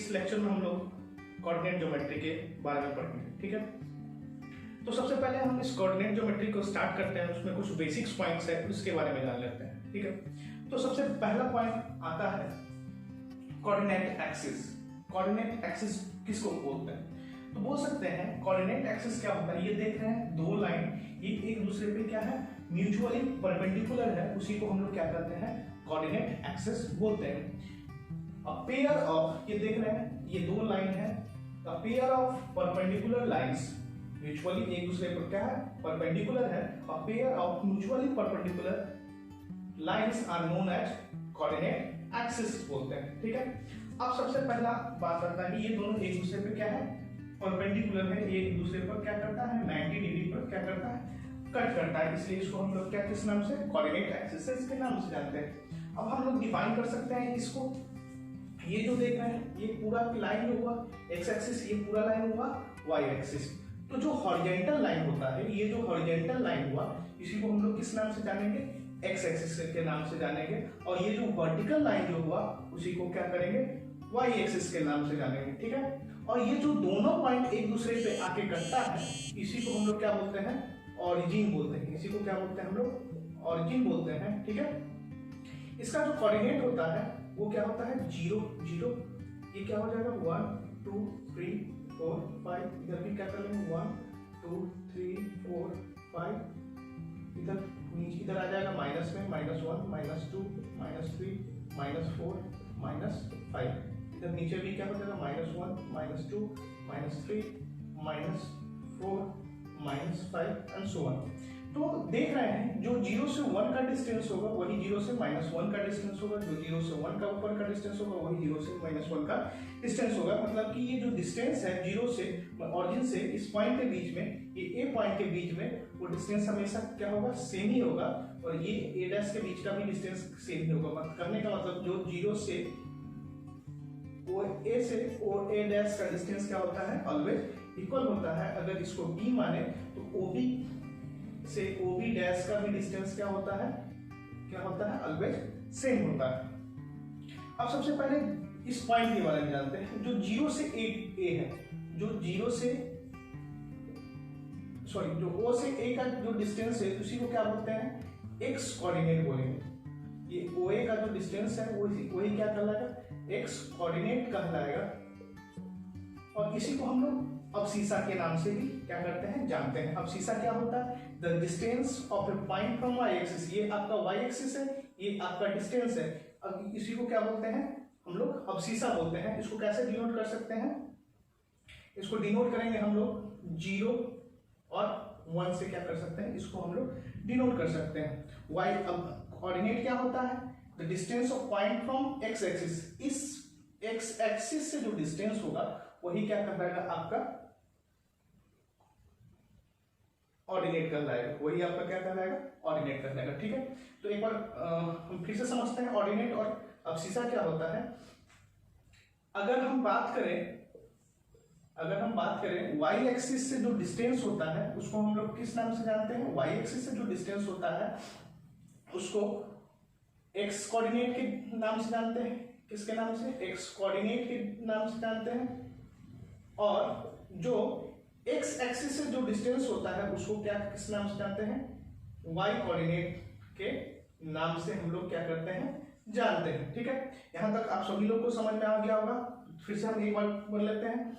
इस लेक्चर में हम लोग कोऑर्डिनेट ज्योमेट्री के बारे में पढ़ेंगे, ठीक है। तो सबसे पहले हम इस कोऑर्डिनेट ज्योमेट्री को स्टार्ट करते हैं, उसमें कुछ बेसिक्स पॉइंट्स है उसके बारे में जान लेते हैं, ठीक है। तो सबसे पहला पॉइंट आता है कोऑर्डिनेट एक्सिस। कोऑर्डिनेट एक्सिस किसको बोलते हैं? तो बोल सकते हैं कोऑर्डिनेट एक्सिस क्या होता है। ये देख रहे हैं दो लाइन, ये एक दूसरे पे क्या है, म्यूचुअली परपेंडिकुलर है, उसी को हम लोग क्या कहते हैं, कोऑर्डिनेट एक्सिस बोलते हैं। अ पेयर ऑफ, ये देख रहे हैं ये दो लाइन है, a pair of perpendicular lines, mutually एक दूसरे पर क्या है, परपेंडिकुलर है। A pair of mutually perpendicular lines are known as coordinate axis बोलते हैं, ठीक है। अब सबसे पहला बात आता है कि ये दोनों एक दूसरे पे क्या है, परपेंडिकुलर है, एक दूसरे पर क्या करता है, 90 डिग्री पर क्या करता है, कट करता है, इसलिए इसको हम लोग क्या किस नाम से, कोऑर्डिनेट एक्सिस के नाम से जानते हैं। अब हम लोग डिफाइन कर सकते हैं इसको, ये जो देख रहे हैं ये पूरा लाइन जो हुआ एक्स एक्सिस, ये पूरा लाइन हुआ वाई एक्सिस। तो जो हॉरिजॉन्टल लाइन होता है, ये जो हॉरिजॉन्टल लाइन हुआ इसी को हम लोग किस नाम से जानेंगे, एक्स एक्सिस के नाम से जानेंगे, और ये जो वर्टिकल लाइन जो हुआ उसी को क्या करेंगे, वाई एक्सिस के नाम से जानेंगे, ठीक है। और ये जो दोनों पॉइंट एक दूसरे पे आके कटता है इसी को हम लोग क्या बोलते हैं, ऑरिजिन बोलते हैं, इसी को क्या बोलते हैं हम लोग, ऑरिजिन बोलते हैं, ठीक है। इसका जो कोऑर्डिनेट होता है वो क्या होता है, 0 0, ये क्या हो जाएगा 1 2 3 4 5, इधर भी क्या कर लेंगे 1 2 3 4 5, इधर नीचे इधर आ जाएगा माइनस में, -1 -2 -3 -4 -5, इधर नीचे भी क्या हो जाएगा -1 -2 -3 -4 -5 एंड सो ऑन। तो देख रहे हैं जो 0 से 1 का डिस्टेंस होगा वही 0 से -1 का डिस्टेंस होगा, जो 0 से 1 का ऊपर का डिस्टेंस होगा वही 0 से -1 का डिस्टेंस होगा। मतलब कि ये जो डिस्टेंस है 0 से ऑरिजिन से इस पॉइंट के बीच में, ये ए पॉइंट के बीच में, वो डिस्टेंस हमेशा क्या होगा, सेम ही होगा, और ये ए डैश के बीच का भी डिस्टेंस सेम ही होगा। करने का मतलब जो 0 से ओ ए से ओ ए डैश का डिस्टेंस क्या होता है, ऑलवेज इक्वल होता है। अगर इसको b माने तो OB से OB डैश का भी डिस्टेंस क्या होता है, ऑलवेज सेम होता है। अब सबसे पहले इस पॉइंट के बारे में जानते हैं, जो 0 से a है, जो 0 से जो O से A का जो डिस्टेंस है उसी को क्या बोलते हैं, x कोऑर्डिनेट बोलेंगे। ये OA का जो डिस्टेंस है वही क्या कहलाएगा, x कोऑर्डिनेट कहलाएगा, और इसी को हम लोग अब्सीसा के नाम से भी क्या करते हैं, जानते हैं। अब्सीसा क्या होता है, the distance of a point from Y axis, ये आपका वाई एक्सिस है, ये आपका डिस्टेंस है। अब इसी को क्या बोलते हैं हम लोग, अब्सीसा बोलते हैं। इसको कैसे डिनोट कर सकते हैं, इसको डिनोट करेंगे हम लोग 0 और 1 से क्या कर सकते हैं, इसको हम लोग डिनोट कर सकते हैं। वाई, अब कोऑर्डिनेट क्या होता है, the distance of point from x axis, इस एक्स एक्सिस से जो डिस्टेंस होगा वही क्या कहलाएगा, आपका ऑर्डिनेट कहलाएगा, वही आपका क्या कहलाएगा, ऑर्डिनेट कहलाएगा, ठीक है। तो एक बार हम फिर से समझते हैं ऑर्डिनेट और अब्सीसा क्या होता है। अगर हम बात करें वाई एक्सिस से जो डिस्टेंस होता है उसको हम लोग किस नाम से जानते हैं, वाई एक्सिस से जो डिस्टेंस होता है उसको एक्स कोऑर्डिनेट के नाम से जानते हैं। किसके नाम से, एक्स कोऑर्डिनेट के नाम से जानते हैं। और जो एक्स एक्सिस से जो डिस्टेंस होता है उसको क्या किस नाम से जानते हैं, वाई कोऑर्डिनेट के नाम से हम लोग क्या करते हैं, जानते हैं, ठीक है। यहां तक आप सभी लोग को समझ में आ गया होगा। फिर से हम एक बार बोल लेते हैं,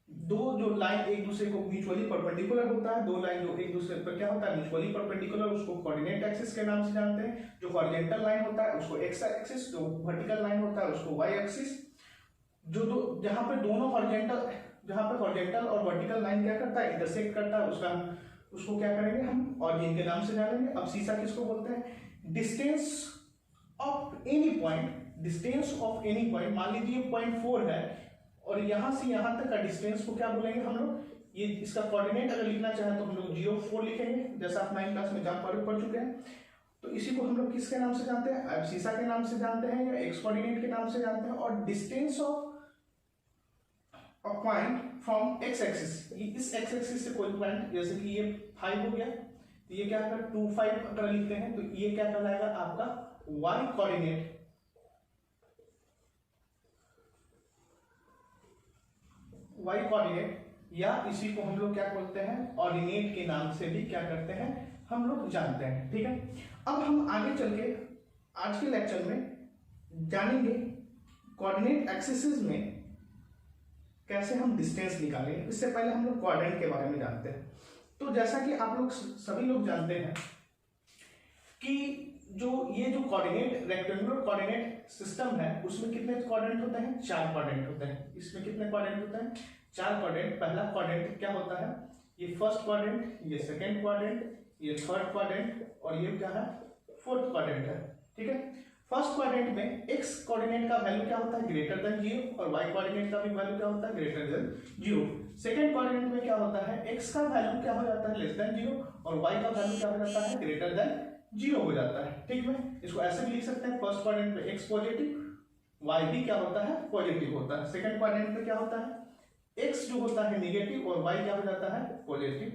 दो जो लाइन एक दूसरे को म्यूचुअली परपेंडिकुलर होता है, दो लाइन जो एक दूसरे पर क्या होता है, म्यूचुअली परपेंडिकुलर, उसको कोऑर्डिनेट एक्सिस के नाम से जानते हैं। जो हॉरिजॉन्टल लाइन होता है उसको एक्स एक्सिस, जो वर्टिकल लाइन होता है उसको वाई एक्सिस। जो दो जहां पे दोनों हॉरिजॉन्टल और वर्टिकल लाइन क्या करता है, इंटरसेक्ट करता है, उसको क्या करेंगे हम, ऑरिजिन के नाम से जानेंगे। अब सीसा किसको बोलते हैं, डिस्टेंस ऑफ एनी पॉइंट, मान लीजिए पॉइंट 4 है और यहां से यहां तक का डिस्टेंस को क्या बोलेंगे हम लोग, ये इसका कोऑर्डिनेट अगर लिखना चाहे तो हम लोग 0 4 लिखेंगे, जैसा आप 9 क्लास में पढ़ चुके हैं। तो इसी को हम लोग किसके नाम से जानते हैं, एब्सीसा के नाम से जानते हैं या एक्स कोऑर्डिनेट के नाम से जानते हैं। और distance of a point from x axis, इस एक्स एक्सिस से कोई पॉइंट, जैसे कि ये 5 हो गया तो ये क्या अगर 2 5 अगर लिखते हैं तो ये क्या कहलाएगा आपका वाई कोऑर्डिनेट। वाई कोऑर्डिनेट या इसी को हम लोग क्या बोलते हैं ऑर्डिनेट के नाम से भी क्या करते हैं हम लोग जानते हैं। ठीक है, अब हम आगे चल के आज के लेक्चर में जानेंगे कोऑर्डिनेट एक्सिस में कैसे हम डिस्टेंस निकालेंगे। इससे पहले हम लोग क्वाड्रेंट के बारे में जानते हैं। तो जैसा कि आप लोग सभी लोग जानते हैं कि ये जो कोऑर्डिनेट रेक्टेंगुलर कोऑर्डिनेट सिस्टम है उसमें कितने क्वाड्रेंट होते हैं, 4 क्वाड्रेंट होते हैं। इसमें कितने क्वाड्रेंट होते हैं, 4 क्वाड्रेंट। पहला क्वाड्रेंट क्या होता है, ये फर्स्ट क्वाड्रेंट, ये सेकंड क्वाड्रेंट, ये थर्ड क्वाड्रेंट और ये क्या है फोर्थ क्वाड्रेंट है। ठीक है, फर्स्ट क्वाड्रेंट में x कोऑर्डिनेट का वैल्यू क्या होता है ग्रेटर देन 0 और y कोऑर्डिनेट का भी वैल्यू क्या होता है ग्रेटर देन 0। सेकंड क्वाड्रेंट में क्या होता है x का वैल्यू क्या हो जाता है लेस देन 0 और y का वैल्यू क्या हो जाता है ग्रेटर देन 0 हो जाता है। ठीक है, इसको ऐसे भी लिख सकते हैं फर्स्ट क्वाड्रेंट में x पॉजिटिव, y भी क्या होता है पॉजिटिव होता है। सेकंड क्वाड्रेंट में क्या होता है x जो होता है नेगेटिव और y क्या हो जाता है पॉजिटिव।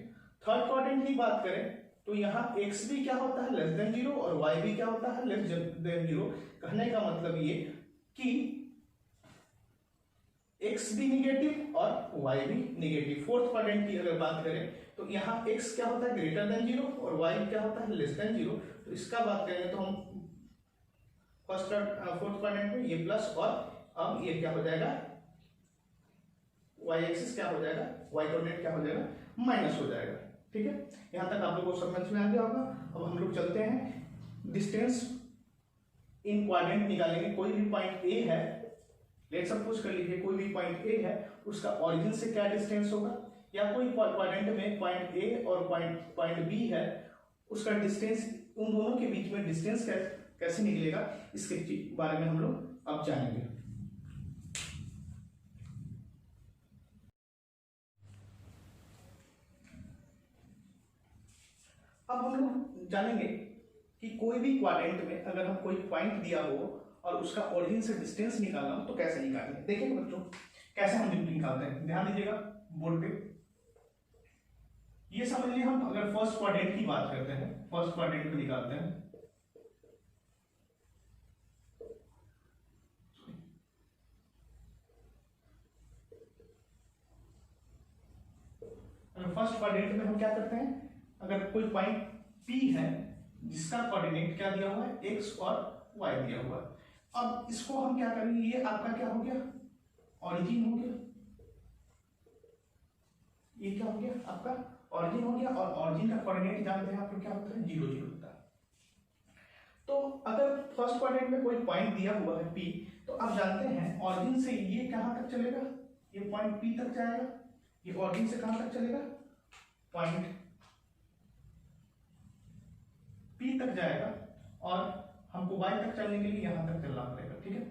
थर्ड क्वाड्रेंट की बात करें तो यहाँ x भी क्या होता है लेस देन 0 और y भी क्या होता है लेस देन 0। कहने का मतलब ये कि x भी निगेटिव और y भी निगेटिव। फोर्थ क्वाड्रेंट की अगर बात करें तो यहाँ x क्या होता है ग्रेटर देन 0 और y क्या होता है लेस देन 0। तो इसका बात करेंगे तो हम फर्स्ट फोर्थ क्वाड्रेंट में ये प्लस और अब ये क्या हो जाएगा y एक्सिस क्या हो जाएगा y कोऑर्डिनेट क्या हो जाएगा माइनस हो जाएगा। ठीक है, यहां तक आप लोगों को समझ में आ गया होगा। अब हम लोग चलते हैं डिस्टेंस इन क्वाड्रेंट निकालेंगे। कोई भी पॉइंट ए है, लेट्स सपोज कर लीजिए कोई भी पॉइंट ए है, उसका ओरिजिन से क्या डिस्टेंस होगा, या कोई क्वाड्रेंट में पॉइंट ए और पॉइंट बी है, उसका डिस्टेंस उन दोनों के बीच में डिस्टेंस कैसे निकलेगा इसके बारे में हम लोग अब जानेंगे। अब हम लोग जानेंगे कि कोई भी क्वाड्रेंट में अगर हम कोई पॉइंट दिया हो और उसका ओरिजिन से डिस्टेंस निकालना हो तो कैसे निकालेंगे। देखिए बच्चों कैसे हम निकालते हैं, ध्यान दीजिएगा बोर्ड पे। ये समझ लीजिए हम अगर फर्स्ट क्वाड्रेंट की बात करते हैं, फर्स्ट क्वाड्रेंट को निकालते हैं। फर्स्ट क्वाड्रेंट में हम क्या करते हैं, अगर कोई पॉइंट P है जिसका कोऑर्डिनेट क्या दिया हुआ है x और y दिया हुआ है। अब इसको हम क्या करेंगे, ये आपका क्या हो गया ओरिजिन हो गया, ये क्या हो गया आपका ओरिजिन हो गया और ओरिजिन का कोऑर्डिनेट जानते हैं आप लोग क्या होता है 0 0 होता है। तो अगर फर्स्ट क्वाड्रेंट में कोई पॉइंट दिया हुआ है P तो आप जानते हैं ओरिजिन से ये कहां तक चलेगा, ये पॉइंट P तक जाएगा, ये ओरिजिन से कहां तक चलेगा पॉइंट P तक जाएगा और हमको y तक चलने के लिए यहां तक चलना पड़ेगा। ठीक है,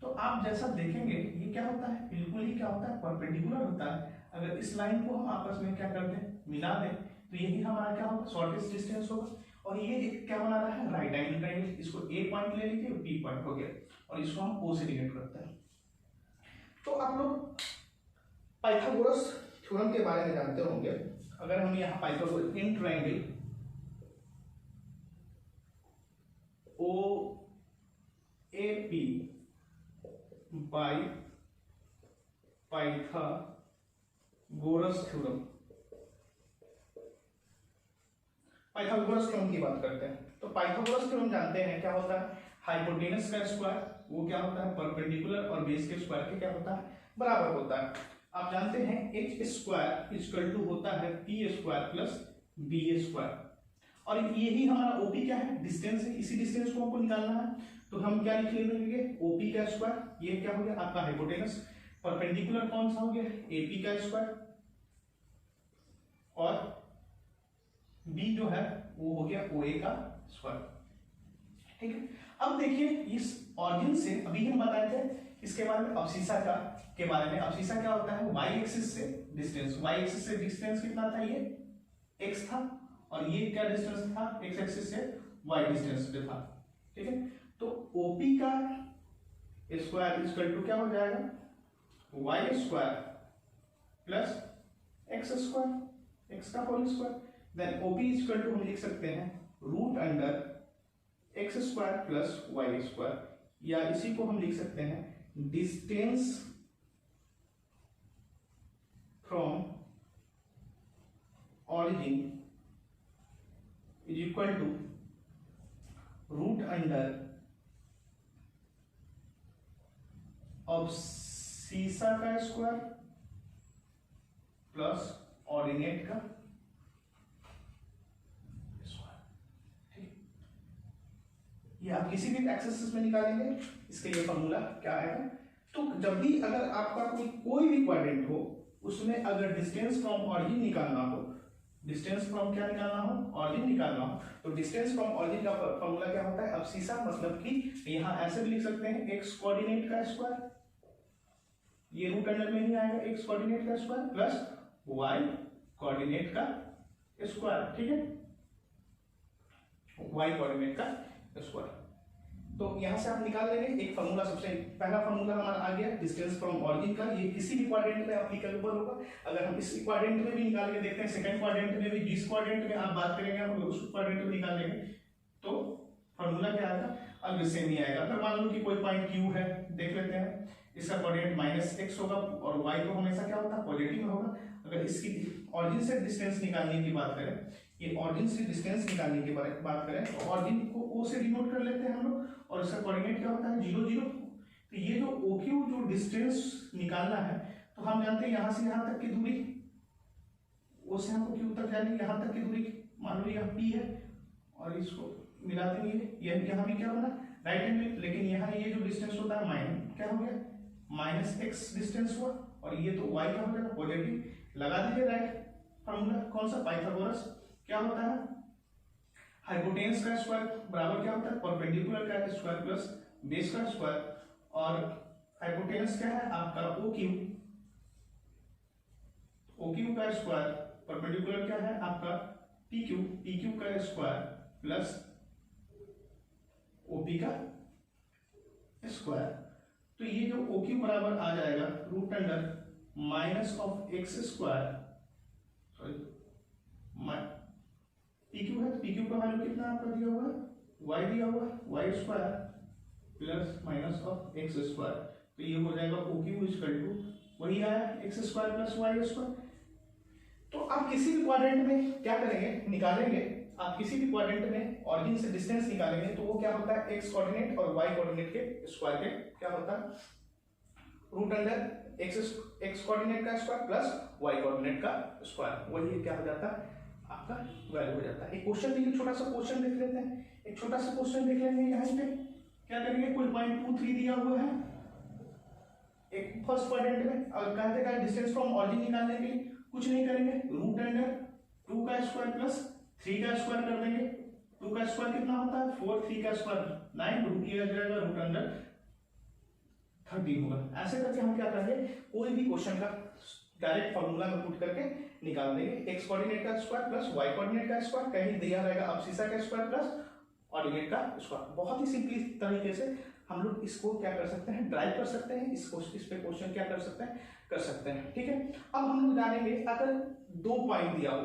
तो आप जैसा देखेंगे ये क्या होता है बिल्कुल ही क्या होता है परपेंडिकुलर होता है। अगर इस लाइन को हम आपस में क्या कर दें मिला दें तो यही हमारा क्या होगा शॉर्टेस्ट डिस्टेंस होगा। और ये एक क्या बना रहा है राइट एंगल ट्रायंगल, इसको A पॉइंट ले लीजिए B पॉइंट हो गया और इसको हम O से डिनोट करते हैं। तो आप लोग पाइथागोरस थ्योरम के बारे में जानते होंगे। अगर हम यहाँ Pythagoras in triangle OAP by Pythagoras theorem, Pythagoras theorem की बात करते हैं तो पाइथागोरस थ्योरम जानते हैं क्या होता है हाइपोटेनस का स्क्वायर वो क्या होता है परपेंडिकुलर और बेस के स्क्वायर के क्या होता है बराबर होता है। आप जानते हैं h स्क्वायर इक्वल टू होता है p square plus b square और यही हमारा OP क्या है डिस्टेंस है। इसी डिस्टेंस को हमको निकालना है तो हम क्या लिख लेंगे OP का स्क्वायर, ये क्या हो गया आपका हाइपोटेनस, परपेंडिकुलर कौन सा हो गया AP का स्क्वायर और B जो है वो हो गया OA का स्क्वायर। ठीक है, अब देखिए इस ऑरिजिन से अभी हम बताए थे इसके बारे में अब्सिसा का के बारे में। अब्सिसा क्या होता है y एक्सिस से डिस्टेंस, y एक्सिस से डिस्टेंस कितना था ये x था और ये क्या डिस्टेंस था x एक्सिस से y डिस्टेंस पे था। ठीक है, तो OP का स्क्वायर इक्वल टू क्या हो जाएगा y square plus x square, x का whole square, then OP equal to हम लिख सकते हैं root under x square plus y square, या इसी को हम लिख सकते हैं distance from origin is equal to root under of abscissa का स्क्वायर प्लस ऑर्डिनेट का स्क्वायर। ठीक, ये आप किसी भी एक्सरसाइज में निकालेंगे, इसके लिए फॉर्मूला क्या आएगा। तो जब भी अगर आपका कोई भी क्वाड्रेंट हो, उसमें अगर डिस्टेंस फ्रॉम ऑरिजिन निकालना हो, डिस्टेंस फ्रॉम क्या निकालना हो, ऑरिजिन निकालना हो, तो डिस्टेंस फ्रॉम ऑरिजिन का फॉर्मूला क्या होता है, अब्सीसा, मतलब कि यहाँ ऐसे भी लिख सकते हैं एक्स कोऑर्डिनेट का स्क्वायर, ये रूट अंडर में ही आएगा एक्स कोऑर्डिनेट का स्क्वायर प्लस वाई कोऑर्डिनेट का स्क्वायर। ठीक है, वाई कोऑर्डिनेट का स्क्वायर। तो यहां से आप निकाल लेंगे एक फॉर्मूला। सबसे पहला फॉर्मूला हमारा आ गया डिस्टेंस फ्रॉम ऑरिजिन का, ये किसी भी क्वाड्रेंट में एप्लीकेबल होगा। अगर हम इस क्वाड्रेंट में भी निकाल के देखते हैं, सेकंड क्वाड्रेंट में भी, जिस क्वाड्रेंट में आप बात करेंगे हम उस क्वाड्रेंट में निकाल लेंगे, तो फॉर्मूला क्या आएगा, अब सेम ही आएगा। अगर मान लो कि कोई पॉइंट Q है, देख लेते हैं, इसका कोऑर्डिनेट -x होगा और y तो हमेशा क्या होता है, पॉजिटिव में होगा। अगर इसकी ऑरिजिन से डिस्टेंस निकालने की बात करें, ये ऑरिजिन से डिस्टेंस निकालने की बात करें, तो ऑरिजिन को O से डिनोट कर लेते हैं हम लोग, और इसका कोऑर्डिनेट क्या होता है 0 0। तो ये जो OQ जो डिस्टेंस निकालना है, तो हम जानते हैं यहाँ से यहाँ तक की दूरी, O से हमको Q तक यानी यहाँ तक की दूरी, मान लो यहाँ P है और इसको मिला देंगे, ये यहाँ भी क्या बना राइट हैंड में, लेकिन यहाँ ये जो डिस्टेंस होता है माइनस क्या हो गया, -x डिस्टेंस हुआ, और ये तो y क्या हो जाएगा, पॉजिटिव। लगा दीजिए राइट फॉर्मूला, कौन सा, पाइथागोरस। क्या होता है, हाइपोटेन्यूस का स्क्वायर बराबर क्या होता है, परपेंडिकुलर का स्क्वायर प्लस बेस का स्क्वायर, और हाइपोटेन्यूस क्या है आपका OQ का स्क्वायर, परपेंडिकुलर क्या है आपका PQ का स्क्वायर प्लस OP का स्क्वायर। तो ये जो OQ बराबर आ जाएगा root under -x square, sorry PQ है, PQ का वैल्यू कितना आपका दिया हुआ है, y दिया हुआ है, y square plus -x square. तो ये हो जाएगा OQ इक्वल टू वही आया x square plus y square. तो आप किसी भी क्वाड्रेंट में क्या करेंगे, निकालेंगे, आप किसी भी क्वाड्रेंट में ऑरिजिन से डिस्टेंस निकालेंगे, तो वो क्या होता है, x कोऑर्डिनेट और y कोऑर्डिनेट के स्क्वायर के क्या होता है, रूट अंडर x कोऑर्डिनेट का स्क्वायर प्लस y कोऑर्डिनेट का स्क्वायर, वही क्या हो जाता है आपका वैल्यू हो जाता है। एक क्वेश्चन देखिए, छोटा सा क्वेश्चन देख लेते हैं, एक छोटा सा क्वेश्चन देख लेंगे। यहाँ पे क्या करेंगे, कोई पॉइंट 2 3 दिया हुआ है एक फर्स्ट क्वाड्रेंट में, और कहते हैं डिस्टेंस फ्रॉम ऑरिजिन निकालने के लिए कुछ नहीं करेंगे, रूट अंडर 2 का स्क्वायर प्लस 3 का स्क्वायर कर देंगे। 2 का स्क्वायर कितना होता है 4, 3 का स्क्वायर 9, रूट किया जाएगा रूट अंडर 13 होगा। ऐसे करके हम क्या करेंगे, कोई भी क्वेश्चन का डायरेक्ट फॉर्मूला में पुट करके निकाल देंगे, x कोऑर्डिनेट का स्क्वायर प्लस y कोऑर्डिनेट का स्क्वायर, कहीं दिया रहेगा अब्सीसा का स्क्वायर प्लस ऑर्डिनेट का स्क्वायर। बहुत ही सिंपली तरीके से हम लोग इसको क्या कर सकते हैं, ड्राइव कर सकते हैं, इस पे क्वेश्चन क्या कर सकते हैं, ठीक है। अब हम लोग जानेंगे, अगर 2 पॉइंट दिया हो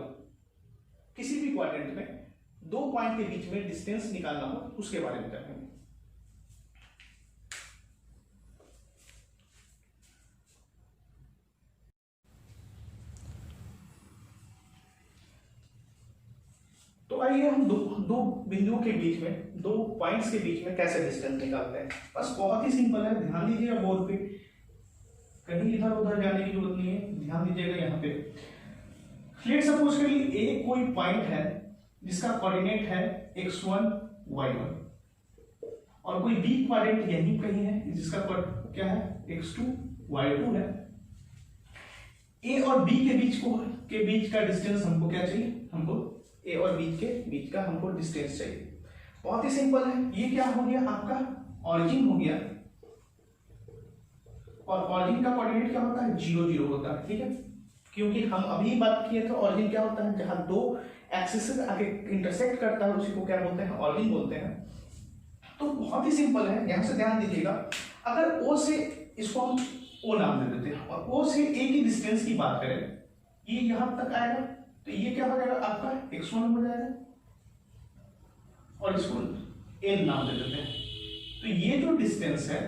किसी भी क्वाड्रेंट में, 2 पॉइंट के बीच में डिस्टेंस निकालना हो, उसके बारे में करेंगे। तो आइए हम दो बिंदुओं के बीच में, 2 पॉइंट्स के बीच में कैसे डिस्टेंस निकालते हैं। बस बहुत ही सिंपल है, ध्यान दीजिएगा बोर्ड पे, कहीं इधर उधर जाने की जरूरत नहीं है, ध्यान दीजिएगा यहाँ पे। लेट सपोज करिए ए कोई पॉइंट है जिसका कोऑर्डिनेट है x1 y1, और कोई बी क्वाड्रेंट यहीं कहीं है जिसका क्या है x2 y2 है। ए और बी के बीच का डिस्टेंस हमको क्या चाहिए, हमको ए और बी के बीच का हमको डिस्टेंस चाहिए। बहुत ही सिंपल है, ये क्या हो गया आपका ऑरिजिन हो गया, और ऑरिजिन का कोऑर्डिनेट क्या होता है 0 0 होता है, ठीक है। क्योंकि हम अभी बात किए थे ऑरिजिन क्या होता है, जहां 2 एक्सिस आगे इंटरसेक्ट करता है उसी को क्या बोलते हैं, ऑरिजिन बोलते हैं। तो बहुत ही सिंपल है, यहां से ध्यान दीजिएगा, अगर ओ से इसको हम ओ नाम दे देते हैं, और ओ से ए की डिस्टेंस की बात करें, ये यहां तक आएगा, तो ये क्या हो जाएगा आपका x1 हो जाएगा, और इसको l नाम दे देते हैं। तो ये जो डिस्टेंस है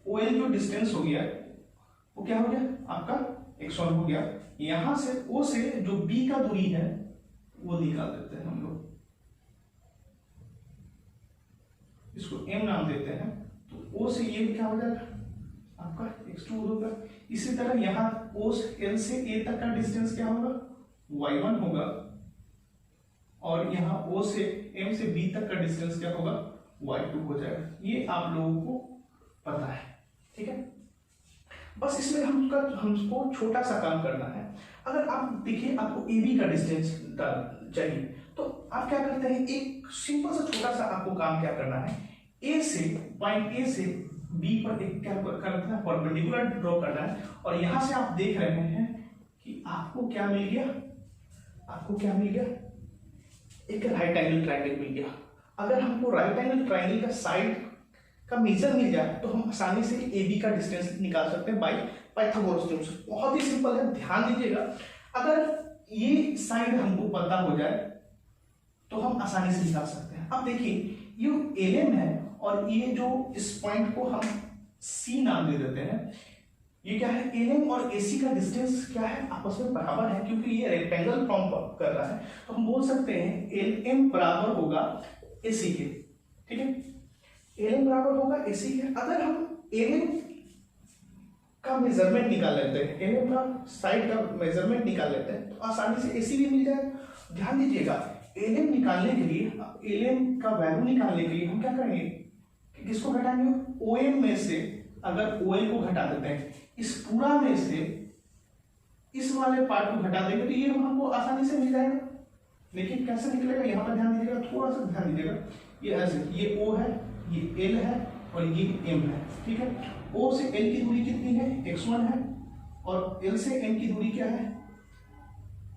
OL जो डिस्टेंस हो गया, वो क्या हो गया आपका x1 हो गया। यहां से O से जो B का दूरी है वो निकाल देते हैं हम लोग, इसको m नाम देते हैं। तो O से ये क्या हो जाएगा आपका x2 होगा। इसी तरह यहाँ O से L से A तक का डिस्टेंस क्या होगा y1 होगा, और यहाँ O से M से B तक का डिस्टेंस क्या होगा y2 हो जाएगा। ये आप लोगों को पता है, ठीक है। बस इसमें हमको छोटा सा काम करना है। अगर आप देखिए आपको AB का डिस्टेंस चाहिए तो आप क्या करते हैं, एक सिंपल सा छोटा सा आपको काम क्या करना है, A से पॉइंट A से B पर एक क्या करना है, परपेंडिकुलर ड्रॉ करना है। और यहां से आप देख रहे हैं कि आपको क्या मिल गया, आपको क्या मिल गया, एक राइट एंगल ट्रायंगल मिल गया। अगर हमको राइट एंगल ट्रायंगल का साइड का मेजर मिल जाए तो हम आसानी से AB का डिस्टेंस निकाल सकते हैं बाय पाइथागोरस थ्योरम। बहुत ही सिंपल है, ध्यान दीजिएगा। अगर ये साइड हमको पता हो जाए तो हम आसानी से निकाल सकते हैं। अब देखिए ये LM है और ये जो इस पॉइंट को हम C नाम दे देते हैं, ये क्या है, LM और AC का डिस्टेंस क्या है, आपस में बराबर है, क्योंकि ये रेक्टेंगल फॉर्म कर रहा है। तो हम बोल सकते हैं LM बराबर होगा AC के, ठीक है। LM बराबर होगा AC के। अगर हम LM का मेजरमेंट निकाल लेते हैं, LM का साइड का मेजरमेंट निकाल लेते हैं तो आसानी से AC भी मिल जाएगा। ध्यान दीजिएगा, LM निकालने के लिए, LM का वैल्यू निकालने के लिए हम क्या करेंगे, किसको घटाएंगे, OM में से अगर OL को घटा देते हैं, इस पूरा में से इस वाले पार्ट को घटा देंगे तो ये हमको आसानी से मिल जाएगा। लेकिन कैसे निकलेगा, यहाँ पर ध्यान दीजिएगा, थोड़ा सा ध्यान दीजिएगा। ये ऐसे, ये O है, ये L है और ये M है, ठीक है। O से L की दूरी कितनी है, x1 है, और L से M की दूरी क्या है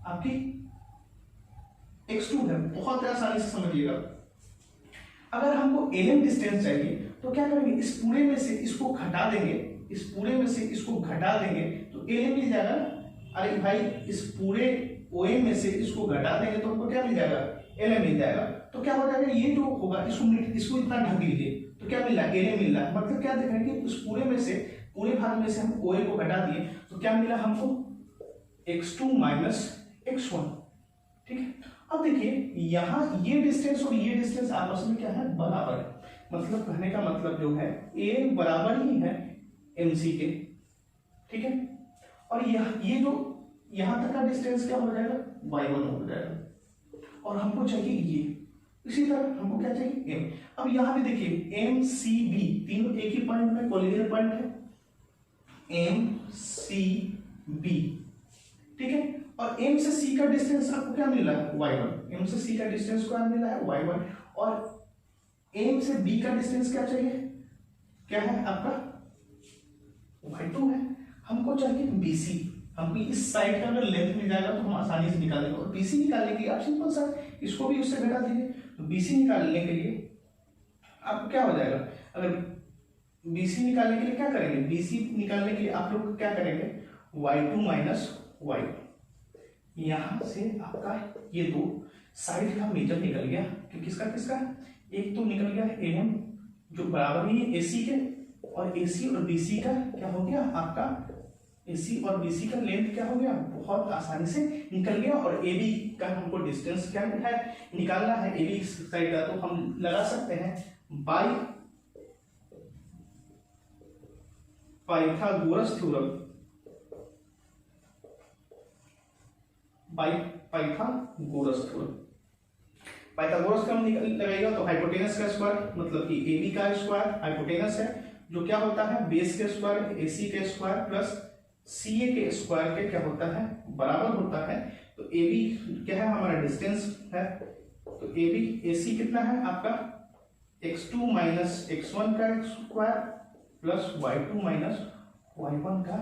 आपकी x2 है। बहुत आसानी से समझिएगा। अगर हमको LM डिस्टेंस चाहिए तो क्या करेंगे, इस पूरे में से इसको घटा देंगे, इस पूरे में से इसको घटा देंगे तो LM मिल जाएगा ना। अरे भाई, इस पूरे OM में से इसको घटा देंगे तो हमको क्या मिल जाएगा, LM मिल जाएगा। तो क्या हो जाएगा, ये जो होगा इसको इतना ढक लीजिए तो क्या मिल रहा है, LM मिल रहा है। मतलब क्या देख रहे हैं कि उस पूरे में से, पूरे भाग में से हम OA को घटा दिए तो क्या मिला हमको, x2 माइनस x1, ठीक है। अब देखिए यहाँ ये डिस्टेंस और ये डिस्टेंस आपस में क्या है, बराबर है। मतलब कहने का मतलब जो है A बराबर ही है MC के, ठीक है। और ये जो यहां तक का डिस्टेंस क्या हो जाएगा, y1 हो जाएगा। और हमको चाहिए ये, इसी तरह हमको क्या चाहिए, M। अब यहां पे देखिए MCB तीनों एक ही पॉइंट में कोलिनियर पॉइंट है, MCB, ठीक है। और M से C का डिस्टेंस आपको क्या मिल रहा है, y1। M से C का डिस्टेंस क्या मिल रहा है, y1। और M से B का डिस्टेंस क्या चाहिए, क्या है आपका y2 है। हमको चाहिए BC। हमको इस साइड का अगर लेंथ मिल जाएगा तो हम आसानी से निकाल देंगे। और BC निकालने के लिए आप सिंपल सा इसको भी उससे घटा दीजिए। तो BC निकालने के लिए आपको क्या हो जाएगा, अगर BC निकालने के लिए क्या करेंगे, BC निकालने के लिए आप लोग क्या करेंगे, y2 माइनस y1। यहां से आपका ये दो साइड का मेजर निकल गया कि किसका किसका, एक तो निकल गया AM जो बराबर ही है AC के, और AC और BC का क्या हो गया आपका, AC और BC का लेंथ क्या हो गया, बहुत आसानी से निकल गया। और AB का हमको डिस्टेंस क्या है, निकालना है AB साइड का, तो हम लगा सकते हैं by Pythagoras theorem, by Pythagoras theorem. Pythagoras का हम लगाएगा तो हाइपोटेनस का स्क्वायर, मतलब कि AB का स्क्वायर हाइपोटेनस है, जो क्या होता है बेस के स्क्वायर AC के स्क्वायर प्लस CA के स्क्वायर के क्या होता है, बराबर होता है। तो AB क्या है, हमारा डिस्टेंस है। तो AB AC कितना है आपका, x2 माइनस x1 का square plus y2 minus y1 का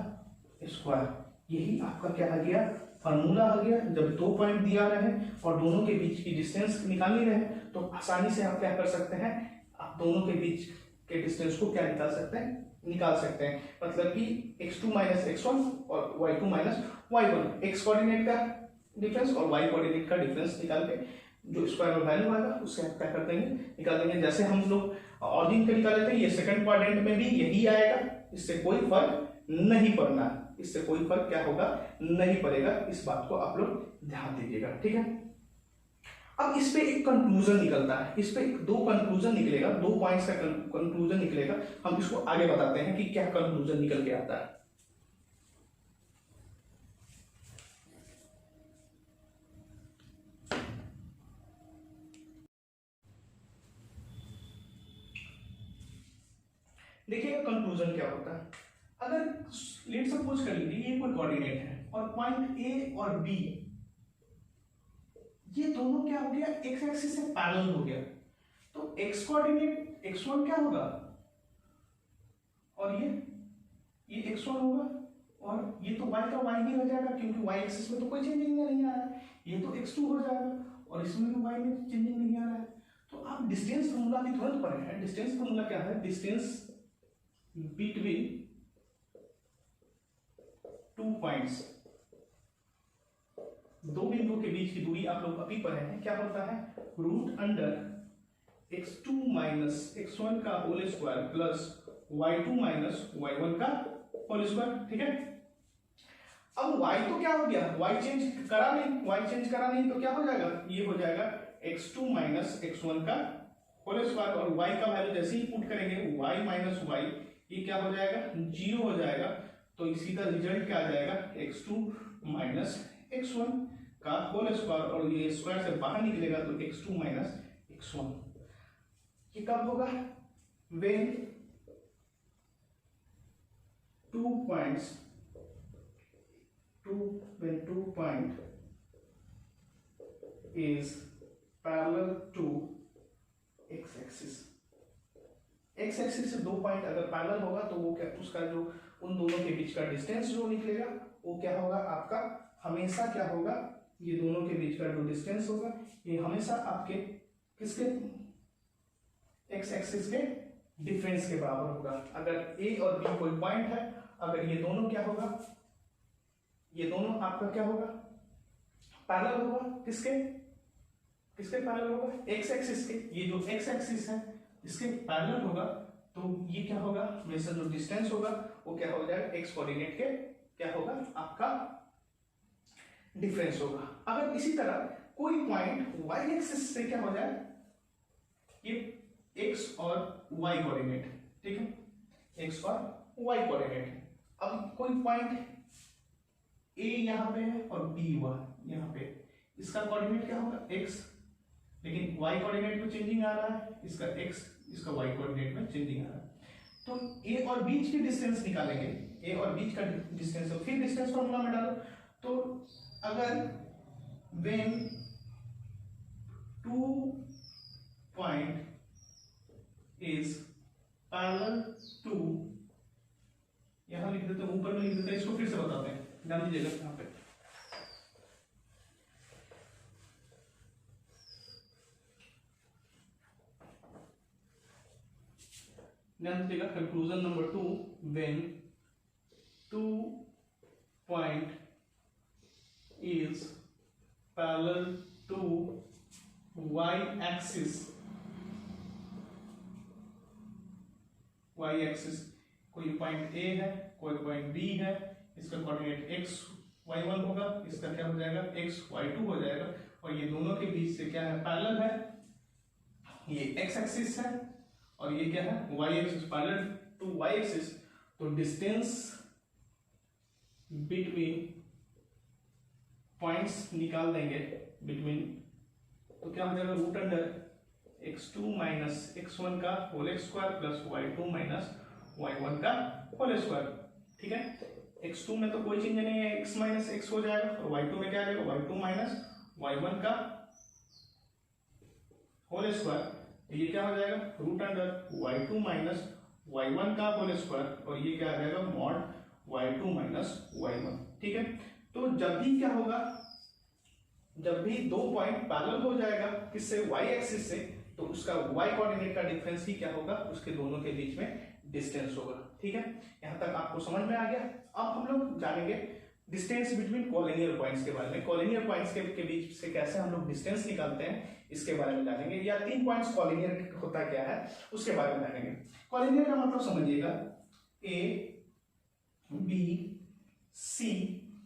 स्क्वायर। यही आपका क्या आ गया, फॉर्मूला आ गया। जब दो पॉइंट दिया रहे और दोनों के बीच की डिस्टेंस निकालनी रहे तो आसानी से आप क्या कर सकते हैं, आप दोनों के बीच के डिस्टेंस को क्या निकाल सकते हैं, मतलब कि x2 माइनस x1 और y2 minus y1, x coordinate का डिफरेंस और y कोऑर्डिनेट का डिफरेंस निकाल के जो स्क्वायर में वैल्यू आएगा उससे आप क्या कर देंगे, निकाल देंगे। जैसे हम लोग ऑरिजिन का निकाले थे, ये सेकंड क्वाड्रेंट में भी यही आएगा, इससे कोई फर्क नहीं पड़ना, इससे कोई फर्क क्या होगा, नहीं पड़ेगा। इस बात को आप लोग ध्यान दीजिएगा, ठीक है। अब इस पे एक कंक्लूजन निकलता है, इस पे दो कंक्लूजन निकलेगा, 2 पॉइंट्स का कंक्लूजन निकलेगा। हम इसको आगे बताते हैं कि क्या कंक्लूजन निकल के आता है। देखिएगा कंक्लूजन क्या होता है। अगर लेट सपोज कर लीजिए ये कोई कोऑर्डिनेट है और पॉइंट ए और बी, ये दोनों क्या हो गया, एक्स एक्सिस से पैरेलल हो गया, तो एक्स कोऑर्डिनेट x1 क्या होगा और ये x1 होगा, और ये तो y का y ही रह जाएगा क्योंकि y एक्सिस में तो कोई चेंजिंग नहीं आ रहा है। ये तो x2 हो जाएगा और इसमें भी y में चेंजिंग नहीं आ रहा है। तो आप डिस्टेंस फॉर्मूला भी तुरंत पढ़े हैं। डिस्टेंस फॉर्मूला क्या है, डिस्टेंस बिटवीन 2 पॉइंट्स, दो बिंदुओं के बीच की दूरी आप लोग अभी पढ़े हैं, क्या होता है, root under x2 minus x1 का whole square plus y2 minus y1 का होल स्क्वायर, ठीक है। अब y तो क्या हो गया, y चेंज करा नहीं, तो क्या हो जाएगा, ये हो जाएगा x2 माइनस x1 का होल स्क्वायर, और y का वैल्यू जैसे ही पुट करेंगे y माइनस y, ये क्या हो जाएगा, 0 हो जाएगा। तो इसी का रिजल्ट क्या आ जाएगा, x2 माइनस x1 का होल स्क्वायर, और ये स्क्वायर से बाहर निकलेगा तो x2 माइनस x1। ये कब होगा, when 2 points is parallel to x axis। x axis से 2 पॉइंट अगर पैरेलल होगा तो वो क्या, उसका जो उन दोनों के बीच का डिस्टेंस जो निकलेगा वो क्या होगा आपका, हमेशा क्या होगा, ये दोनों के बीच का जो डिस्टेंस होगा ये हमेशा आपके किसके, x एक्सिस के डिफरेंस के बराबर होगा। अगर a और b कोई पॉइंट है, अगर ये दोनों क्या होगा, ये दोनों आपका क्या होगा, पैरेलल होगा, किसके पैरेलल होगा, x एक्सिस के। ये जो x एक्सिस है इसके पैरेलल होगा, तो ये क्या होगा, हमेशा जो डिस्टेंस होगा वो क्या हो जाएगा, x कोऑर्डिनेट के क्या होगा, आपका डिफरेंस होगा। अगर इसी तरह कोई पॉइंट y एक्सिस से क्या हो जाए, ये x और y कोऑर्डिनेट, ठीक है, x और y कोऑर्डिनेट। अब कोई पॉइंट a यहां पे है और b यहां पे, इसका कोऑर्डिनेट क्या होगा, x, लेकिन y कोऑर्डिनेट में चेंजिंग आ रहा है, इसका x, इसका y कोऑर्डिनेट में चेंजिंग आ रहा है। तो a और बीच की डिस्टेंस निकालेंगे, a और बीच का डिस्टेंस, फिर डिस्टेंस फॉर्मूला में डालो। तो अगर when 2 point is parallel to, यहां लिख देते हैं, ऊपर में लिख देते हैं, इसको फिर से बताते हैं, ध्यान दीजिएगा यहां पे। ध्यान दीजिएगा, conclusion number 2, when 2 point is parallel to y axis, कोई पॉइंट A है, कोई पॉइंट B है, इसका कोऑर्डिनेट x y1 होगा, इसका क्या हो जाएगा, x y2 हो जाएगा, और ये दोनों के बीच से क्या है, पैरेलल है, ये x एक्सिस है और ये क्या है, y axis, parallel to y axis. तो डिस्टेंस बिटवीन पॉइंट्स निकाल देंगे, बिटवीन, तो क्या हो जाएगा, root under x2 minus x1 का whole square plus y2 minus y1 का होल स्क्वायर, ठीक है। x2 में तो कोई चेंज नहीं है, x माइनस x हो जाएगा, और y2 में क्या आ जाएगा, y2 माइनस y1 का होल स्क्वायर, ये क्या हो जाएगा, root under y2 minus y1 का होल स्क्वायर, और ये क्या आ जाएगा, मॉड y2 माइनस y1, ठीक है। तो जब भी क्या होगा, जब भी 2 पॉइंट पैरेलल हो जाएगा किससे, y एक्सिस से, तो उसका y कोऑर्डिनेट का डिफरेंस ही क्या होगा, उसके दोनों के बीच में डिस्टेंस होगा, ठीक है। यहां तक आपको समझ में आ गया। अब हम लोग जानेंगे डिस्टेंस बिटवीन कॉलिनियर पॉइंट्स के बारे में। कॉलिनियर पॉइंट्स के बीच से कैसे हम लोग डिस्टेंस निकालते हैं इसके बारे में जानेंगे, या 3 पॉइंट्स कॉलिनियर होता क्या है उसके बारे में जानेंगे। कॉलिनियर का मतलब समझिएगा, ए बी सी,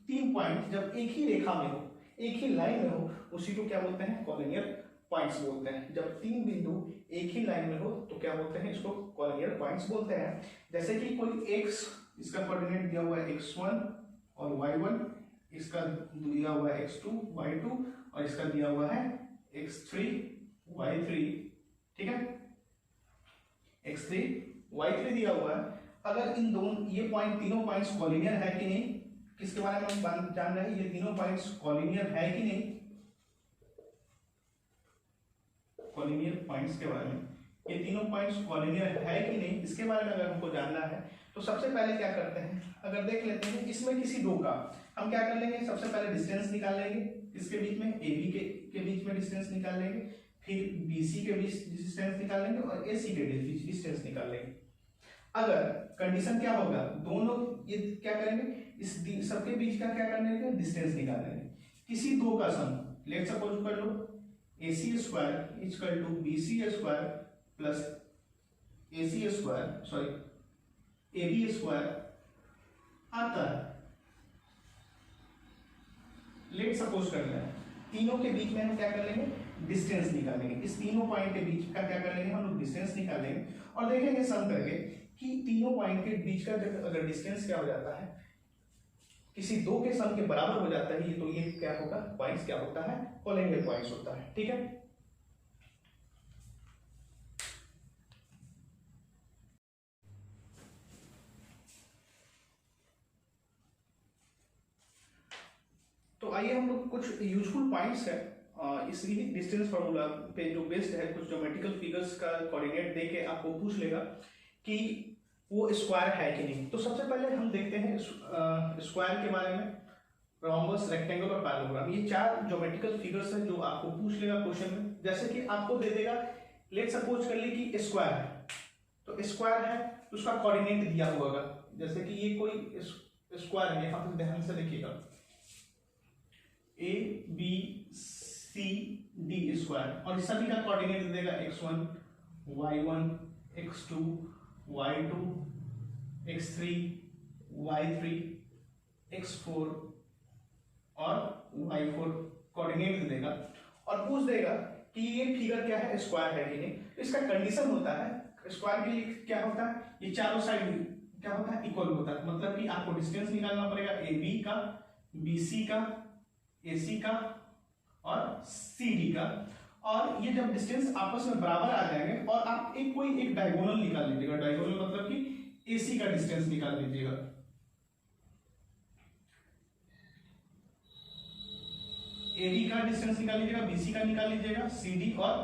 3 पॉइंट जब एक ही रेखा में हो, एक ही लाइन में हो, उसी को क्या बोलते हैं? कॉलिनियर पॉइंट्स बोलते हैं। जब 3 बिंदु एक ही लाइन में हो तो क्या बोलते हैं? इसको कॉलिनियर पॉइंट्स बोलते हैं। जैसे कि कोई x, इसका कोऑर्डिनेट दिया हुआ है x1 और y1, इसका दिया हुआ है x2 y2 और इसका दिया हुआ है x3 y3, ठीक है, x3 y3 दिया हुआ है। अगर इन दोनों ये पॉइंट, तीनों पॉइंट्स कॉलिनियर है कि नहीं, किसके बारे में हम जान रहे हैं? ये तीनों पॉइंट्स कॉलिनियर है कि नहीं, कॉलिनियर पॉइंट्स के बारे में, ये तीनों पॉइंट्स कॉलिनियर है कि नहीं, इसके बारे में अगर हमको जानना है तो सबसे पहले क्या करते हैं? अगर देख लेते हैं इसमें किसी दो का, हम क्या कर लेंगे? सबसे पहले डिस्टेंस निकाल लेंगे, इसके बीच में AB के बीच में डिस्टेंस निकाल लेंगे, फिर BC के बीच डिस्टेंस निकाल लेंगे और AC के बीच डिस्टेंस निकाल लेंगे। अगर कंडीशन क्या होगा? दोनों ये क्या करेंगे? इस सबके बीच का क्या करने के? डिस्टेंस निकाल लेंगे। किसी दो का सम, लेट सपोज कर लो AC square equal to BC square plus AC square, sorry AB square आता है। लेट सपोज कर लें तीनों के बीच में हम क्या कर लेंगे? डिस्टेंस निकालेंगे। इस तीनों पॉइंट के बीच का क्या कर लेंगे? हम लोग डिस्टेंस निकालेंगे और देखेंगे सम करके कि तीनों पॉइंट के बीच का अगर डिस्टेंस क्या हो जाता है, किसी दो के सम के बराबर हो जाता है, ये तो ये क्या होगा? पॉइंट्स क्या होता है? कॉलिनियर पॉइंट्स होता है, ठीक है। तो आइए हम लोग कुछ यूजफुल पॉइंट्स है इसी डिस्टेंस फार्मूला पे जो बेस्ड है, कुछ ज्योमेट्रिकल फिगर्स का कोऑर्डिनेट देके आपको पूछ लेगा कि वो स्क्वायर है कि नहीं। तो सबसे पहले हम देखते हैं स्क्वायर के बारे में, रोम्बस, रेक्टेंगल और पैरेललोग्राम। ये 4 ज्योमेट्रिकल फिगर्स है जो आपको पूछ लेगा क्वेश्चन में। जैसे कि आपको दे देगा, लेट सपोज कर ली कि स्क्वायर है, तो स्क्वायर है तो उसका कोऑर्डिनेट दिया हुआ होगा। जैसे कि ये कोई स्क्वायर है, यहाँ पे ध्यान से देखिएगा, ABCD स्क्वायर, और इस सभी का कोऑर्डिनेट दे देगा x1 y1 x2 y2 x3 y3 x4 और y4 कोऑर्डिनेट दे देगा और पूछ देगा कि ये फिगर क्या है? स्क्वायर है कि नहीं। तो इसका कंडीशन होता है स्क्वायर के लिए क्या होता है? ये चारों साइड क्या होता है? इक्वल होता है। मतलब कि आपको डिस्टेंस निकालना पड़ेगा AB का, BC का, AC का और CD का, और ये जब डिस्टेंस आपस में बराबर आ जाएंगे और आप कोई एक डायगोनल निकाल लीजिएगा। डायगोनल मतलब कि AC का डिस्टेंस निकाल लीजिएगा। AB का डिस्टेंस निकाल लीजिएगा, BC का निकाल लीजिएगा, CD और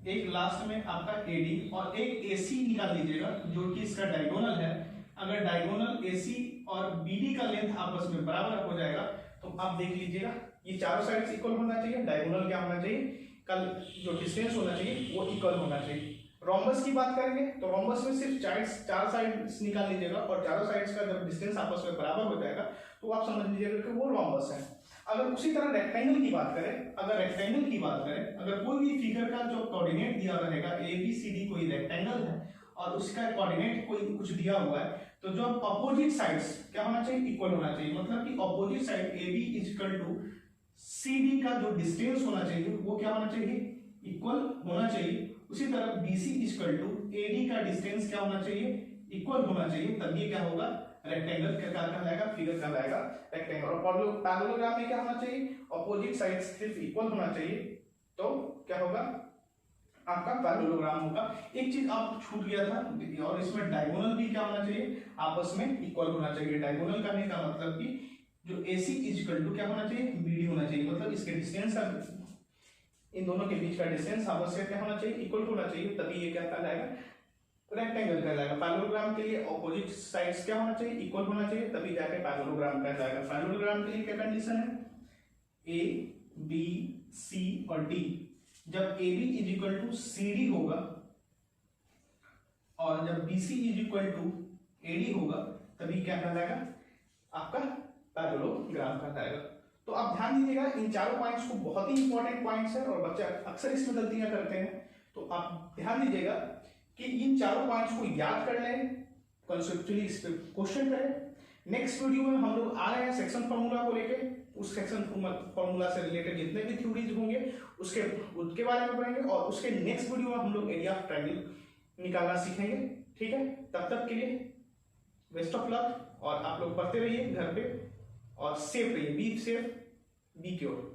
एक लास्ट में आपका AD और एक AC निकाल लीजिएगा जो कि इसका डायगोनल है। अगर डायगोनल AC और BD का लेंथ आपस में बराबर हो जाएगा तो आप देख लीजिएगा ये चारों साइड्स इक्वल होना चाहिए। डायगोनल क्या होना चाहिए? कल जो डिस्टेंस होना चाहिए वो इक्वल होना चाहिए। रोम्बस की बात करेंगे तो रोम्बस में सिर्फ चार साइड्स निकाल लीजिएगा और चारों साइड्स का जब डिस्टेंस आपस में बराबर हो जाएगा तो आप समझ लीजिएगा कि वो रोम्बस है। अगर उसी तरह रेक्टेंगल की बात करें, अगर कोई भी फिगर का जो कोऑर्डिनेट दिया रहेगा, ABCD कोई रेक्टेंगल है और उसका कोऑर्डिनेट कोई कुछ दिया हुआ है, तो जो अपोजिट साइड्स क्या होना चाहिए? इक्वल होना चाहिए। मतलब कि opposite side AB equal to CD का जो डिस्टेंस होना चाहिए वो क्या होना चाहिए? इक्वल होना चाहिए। उसी तरह BC इक्वल टू AD का डिस्टेंस क्या होना चाहिए? इक्वल होना चाहिए। तब ये क्या होगा? रेक्टेंगल क्या कहलाएगा? फिगर कहलाएगा रेक्टेंगल। और पैरेललोग्राम में क्या होना चाहिए? अपोजिट साइड्स सिर्फ इक्वल होना चाहिए, तो क्या होगा? आपका पैरेललोग्राम होगा। एक चीज आप छूट गया था, और इसमें डायगोनल भी क्या होना चाहिए? आपस में इक्वल होना चाहिए। डायगोनल करने का मतलब कि जो AC इक्वल टू क्या होना चाहिए? BD होना चाहिए। मतलब इसके डिस्टेंस का, इन दोनों के बीच का डिस्टेंस आपस में क्या होना चाहिए? इक्वल होना चाहिए। तभी ये क्या कहलाएगा? रेक्टेंगल कहलाएगा। पैरेललोग्राम के लिए अपोजिट साइड्स क्या होना चाहिए? इक्वल होना चाहिए, तभी जाके पैरेललोग्राम कहलाएगा। पैरेललोग्राम के लिए क्या कंडीशन है? A, B, C और D। जब AB is equal to CD होगा और जब BC is equal to AD होगा, तभी क्या कहलाएगा? आपका पैरेललोग्राम कहलाएगा। तो आप ध्यान दीजिएगा, इन चारों पॉइंट्स को बहुत ही इंपॉर्टेंट पॉइंट्स है और बच्चे अक्सर इसमें गलतियां करते हैं। तो आप ध्यान दीजिएगा कि इन चारों पॉइंट्स को याद कर लें, कॉन्सेप्चुअली इस पे क्वेश्चन करें। नेक्स्ट वीडियो में हम लोग आ रहे हैं सेक्शन फार्मूला को लेके, उस सेक्शन फार्मूला से रिलेटेड जितने भी थ्योरीज होंगे उसके बारे में पढ़ेंगे, और उसके नेक्स्ट वीडियो में हम लोग एरिया ऑफ ट्रायंगल निकालना सीखेंगे। ठीक है, तब तक के लिए बेस्ट ऑफ लक, और आप लोग पढ़ते रहिए घर पे, और सेफ रहिए, बी सेफ, बी क्योर।